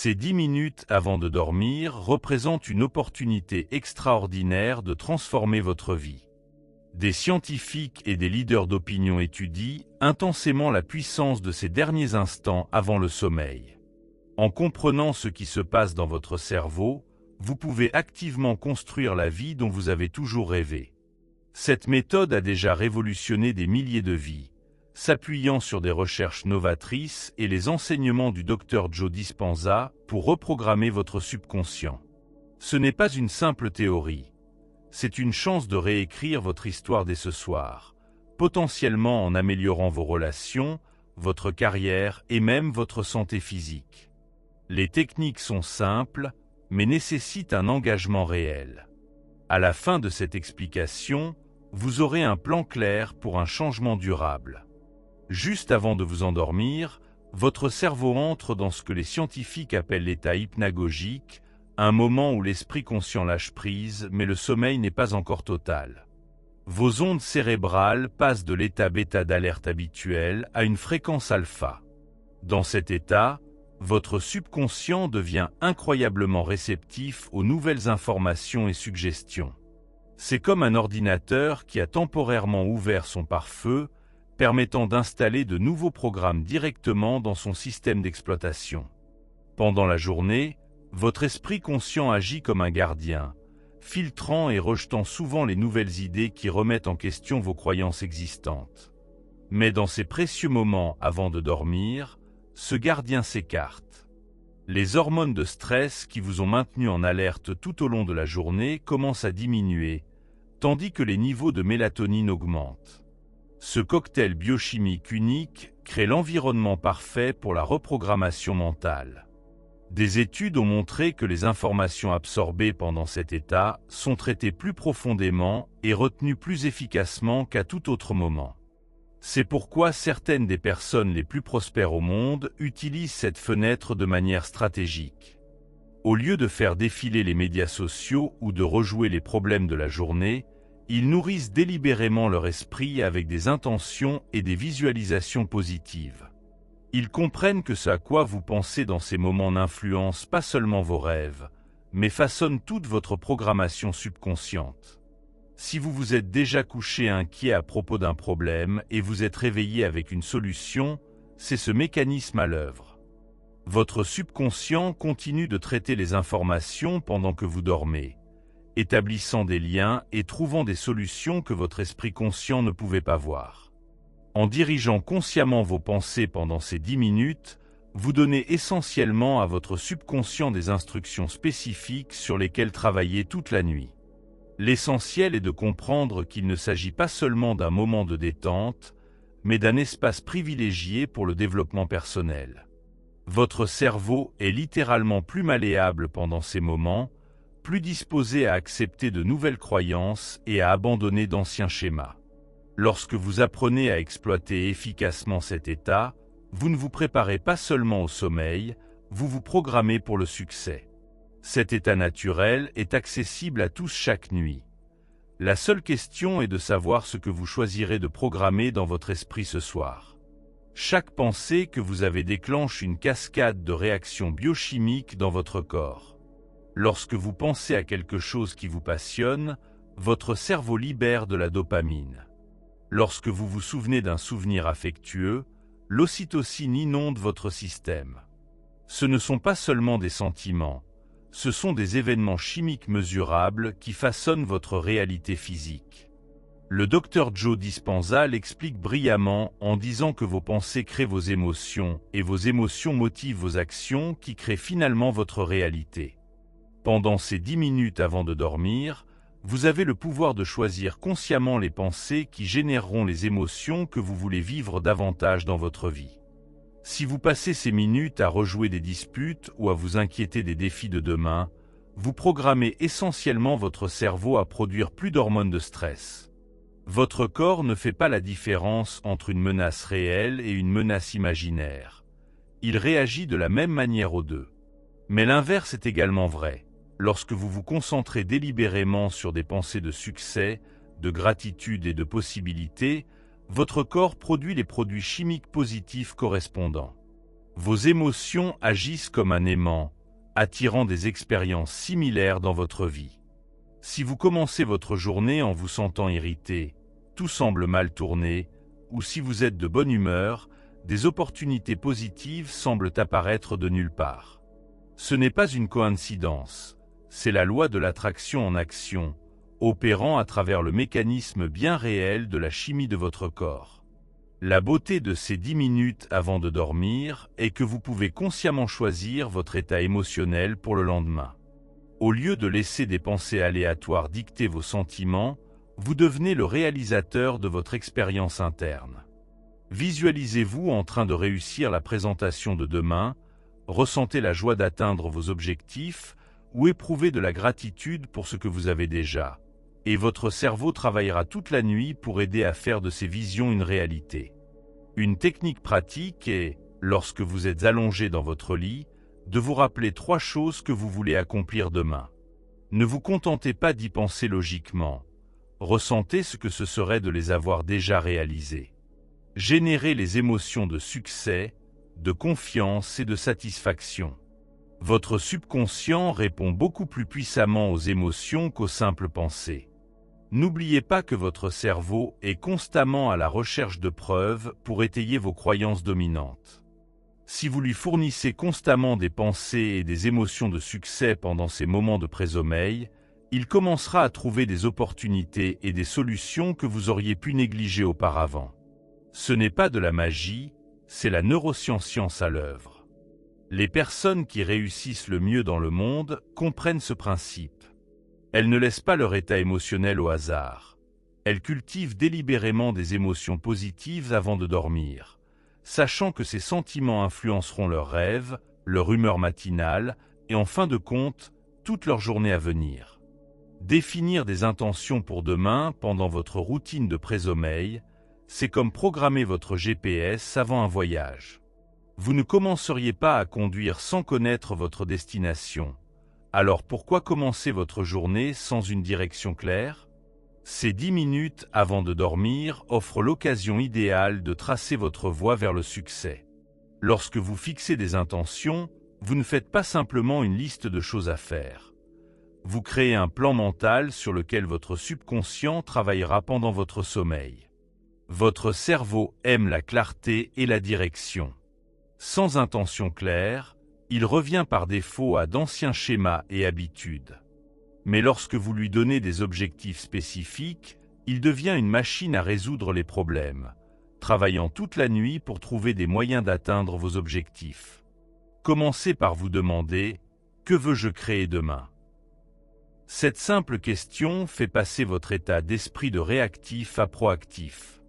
Ces 10 minutes avant de dormir représentent une opportunité extraordinaire de transformer votre vie. Des scientifiques et des leaders d'opinion étudient intensément la puissance de ces derniers instants avant le sommeil. En comprenant ce qui se passe dans votre cerveau, vous pouvez activement construire la vie dont vous avez toujours rêvé. Cette méthode a déjà révolutionné des milliers de vies, s'appuyant sur des recherches novatrices et les enseignements du Dr Joe Dispenza pour reprogrammer votre subconscient. Ce n'est pas une simple théorie, c'est une chance de réécrire votre histoire dès ce soir, potentiellement en améliorant vos relations, votre carrière et même votre santé physique. Les techniques sont simples, mais nécessitent un engagement réel. À la fin de cette explication, vous aurez un plan clair pour un changement durable. Juste avant de vous endormir, votre cerveau entre dans ce que les scientifiques appellent l'état hypnagogique, un moment où l'esprit conscient lâche prise, mais le sommeil n'est pas encore total. Vos ondes cérébrales passent de l'état bêta d'alerte habituel à une fréquence alpha. Dans cet état, votre subconscient devient incroyablement réceptif aux nouvelles informations et suggestions. C'est comme un ordinateur qui a temporairement ouvert son pare-feu, permettant d'installer de nouveaux programmes directement dans son système d'exploitation. Pendant la journée, votre esprit conscient agit comme un gardien, filtrant et rejetant souvent les nouvelles idées qui remettent en question vos croyances existantes. Mais dans ces précieux moments avant de dormir, ce gardien s'écarte. Les hormones de stress qui vous ont maintenu en alerte tout au long de la journée commencent à diminuer, tandis que les niveaux de mélatonine augmentent. Ce cocktail biochimique unique crée l'environnement parfait pour la reprogrammation mentale. Des études ont montré que les informations absorbées pendant cet état sont traitées plus profondément et retenues plus efficacement qu'à tout autre moment. C'est pourquoi certaines des personnes les plus prospères au monde utilisent cette fenêtre de manière stratégique. Au lieu de faire défiler les médias sociaux ou de rejouer les problèmes de la journée, ils nourrissent délibérément leur esprit avec des intentions et des visualisations positives. Ils comprennent que ce à quoi vous pensez dans ces moments n'influence pas seulement vos rêves, mais façonne toute votre programmation subconsciente. Si vous vous êtes déjà couché inquiet à propos d'un problème et vous êtes réveillé avec une solution, c'est ce mécanisme à l'œuvre. Votre subconscient continue de traiter les informations pendant que vous dormez, établissant des liens et trouvant des solutions que votre esprit conscient ne pouvait pas voir. En dirigeant consciemment vos pensées pendant ces 10 minutes, vous donnez essentiellement à votre subconscient des instructions spécifiques sur lesquelles travailler toute la nuit. L'essentiel est de comprendre qu'il ne s'agit pas seulement d'un moment de détente, mais d'un espace privilégié pour le développement personnel. Votre cerveau est littéralement plus malléable pendant ces moments, plus disposé à accepter de nouvelles croyances et à abandonner d'anciens schémas. Lorsque vous apprenez à exploiter efficacement cet état, vous ne vous préparez pas seulement au sommeil, vous vous programmez pour le succès. Cet état naturel est accessible à tous chaque nuit. La seule question est de savoir ce que vous choisirez de programmer dans votre esprit ce soir. Chaque pensée que vous avez déclenche une cascade de réactions biochimiques dans votre corps. Lorsque vous pensez à quelque chose qui vous passionne, votre cerveau libère de la dopamine. Lorsque vous vous souvenez d'un souvenir affectueux, l'ocytocine inonde votre système. Ce ne sont pas seulement des sentiments, ce sont des événements chimiques mesurables qui façonnent votre réalité physique. Le Dr Joe Dispenza l'explique brillamment en disant que vos pensées créent vos émotions et vos émotions motivent vos actions qui créent finalement votre réalité. Pendant ces 10 minutes avant de dormir, vous avez le pouvoir de choisir consciemment les pensées qui généreront les émotions que vous voulez vivre davantage dans votre vie. Si vous passez ces minutes à rejouer des disputes ou à vous inquiéter des défis de demain, vous programmez essentiellement votre cerveau à produire plus d'hormones de stress. Votre corps ne fait pas la différence entre une menace réelle et une menace imaginaire. Il réagit de la même manière aux deux. Mais l'inverse est également vrai. Lorsque vous vous concentrez délibérément sur des pensées de succès, de gratitude et de possibilités, votre corps produit les produits chimiques positifs correspondants. Vos émotions agissent comme un aimant, attirant des expériences similaires dans votre vie. Si vous commencez votre journée en vous sentant irrité, tout semble mal tourner, ou si vous êtes de bonne humeur, des opportunités positives semblent apparaître de nulle part. Ce n'est pas une coïncidence, c'est la loi de l'attraction en action, opérant à travers le mécanisme bien réel de la chimie de votre corps. La beauté de ces 10 minutes avant de dormir est que vous pouvez consciemment choisir votre état émotionnel pour le lendemain. Au lieu de laisser des pensées aléatoires dicter vos sentiments, vous devenez le réalisateur de votre expérience interne. Visualisez-vous en train de réussir la présentation de demain, ressentez la joie d'atteindre vos objectifs ou éprouvez de la gratitude pour ce que vous avez déjà. Et votre cerveau travaillera toute la nuit pour aider à faire de ces visions une réalité. Une technique pratique est, lorsque vous êtes allongé dans votre lit, de vous rappeler 3 choses que vous voulez accomplir demain. Ne vous contentez pas d'y penser logiquement. Ressentez ce que ce serait de les avoir déjà réalisées. Générez les émotions de succès, de confiance et de satisfaction. Votre subconscient répond beaucoup plus puissamment aux émotions qu'aux simples pensées. N'oubliez pas que votre cerveau est constamment à la recherche de preuves pour étayer vos croyances dominantes. Si vous lui fournissez constamment des pensées et des émotions de succès pendant ces moments de présommeil, il commencera à trouver des opportunités et des solutions que vous auriez pu négliger auparavant. Ce n'est pas de la magie, c'est la neuroscience à l'œuvre. Les personnes qui réussissent le mieux dans le monde comprennent ce principe. Elles ne laissent pas leur état émotionnel au hasard. Elles cultivent délibérément des émotions positives avant de dormir, sachant que ces sentiments influenceront leurs rêves, leur humeur matinale et en fin de compte, toute leur journée à venir. Définir des intentions pour demain pendant votre routine de présommeil, c'est comme programmer votre GPS avant un voyage. Vous ne commenceriez pas à conduire sans connaître votre destination. Alors pourquoi commencer votre journée sans une direction claire? Ces 10 minutes avant de dormir offrent l'occasion idéale de tracer votre voie vers le succès. Lorsque vous fixez des intentions, vous ne faites pas simplement une liste de choses à faire. Vous créez un plan mental sur lequel votre subconscient travaillera pendant votre sommeil. Votre cerveau aime la clarté et la direction. Sans intention claire, il revient par défaut à d'anciens schémas et habitudes. Mais lorsque vous lui donnez des objectifs spécifiques, il devient une machine à résoudre les problèmes, travaillant toute la nuit pour trouver des moyens d'atteindre vos objectifs. Commencez par vous demander « Que veux-je créer demain ?» Cette simple question fait passer votre état d'esprit de réactif à proactif.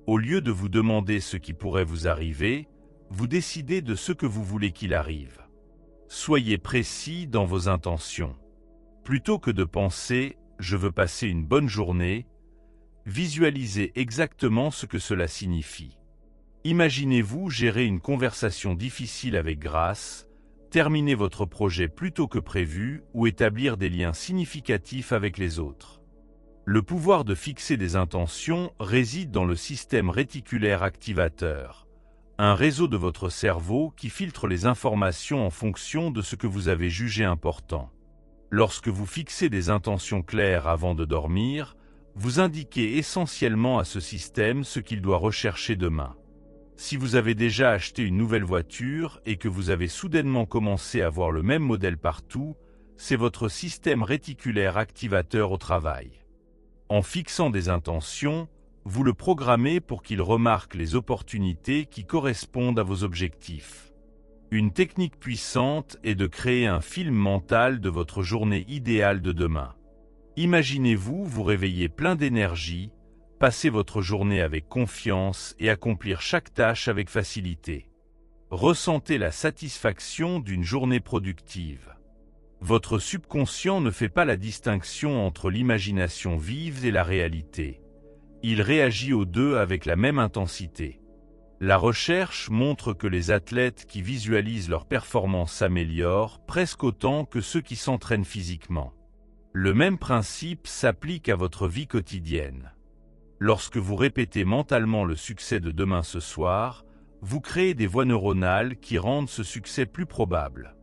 Au lieu de vous demander ce qui pourrait vous arriver, vous décidez de ce que vous voulez qu'il arrive. Soyez précis dans vos intentions. Plutôt que de penser « je veux passer une bonne journée », visualisez exactement ce que cela signifie. Imaginez-vous gérer une conversation difficile avec grâce, terminer votre projet plus tôt que prévu ou établir des liens significatifs avec les autres. Le pouvoir de fixer des intentions réside dans le système réticulaire activateur, un réseau de votre cerveau qui filtre les informations en fonction de ce que vous avez jugé important. Lorsque vous fixez des intentions claires avant de dormir, vous indiquez essentiellement à ce système ce qu'il doit rechercher demain. Si vous avez déjà acheté une nouvelle voiture et que vous avez soudainement commencé à voir le même modèle partout, c'est votre système réticulaire activateur au travail. En fixant des intentions, vous le programmez pour qu'il remarque les opportunités qui correspondent à vos objectifs. Une technique puissante est de créer un film mental de votre journée idéale de demain. Imaginez-vous vous réveiller plein d'énergie, passer votre journée avec confiance et accomplir chaque tâche avec facilité. Ressentez la satisfaction d'une journée productive. Votre subconscient ne fait pas la distinction entre l'imagination vive et la réalité. Il réagit aux deux avec la même intensité. La recherche montre que les athlètes qui visualisent leur performance s'améliorent presque autant que ceux qui s'entraînent physiquement. Le même principe s'applique à votre vie quotidienne. Lorsque vous répétez mentalement le succès de demain ce soir, vous créez des voies neuronales qui rendent ce succès plus probable.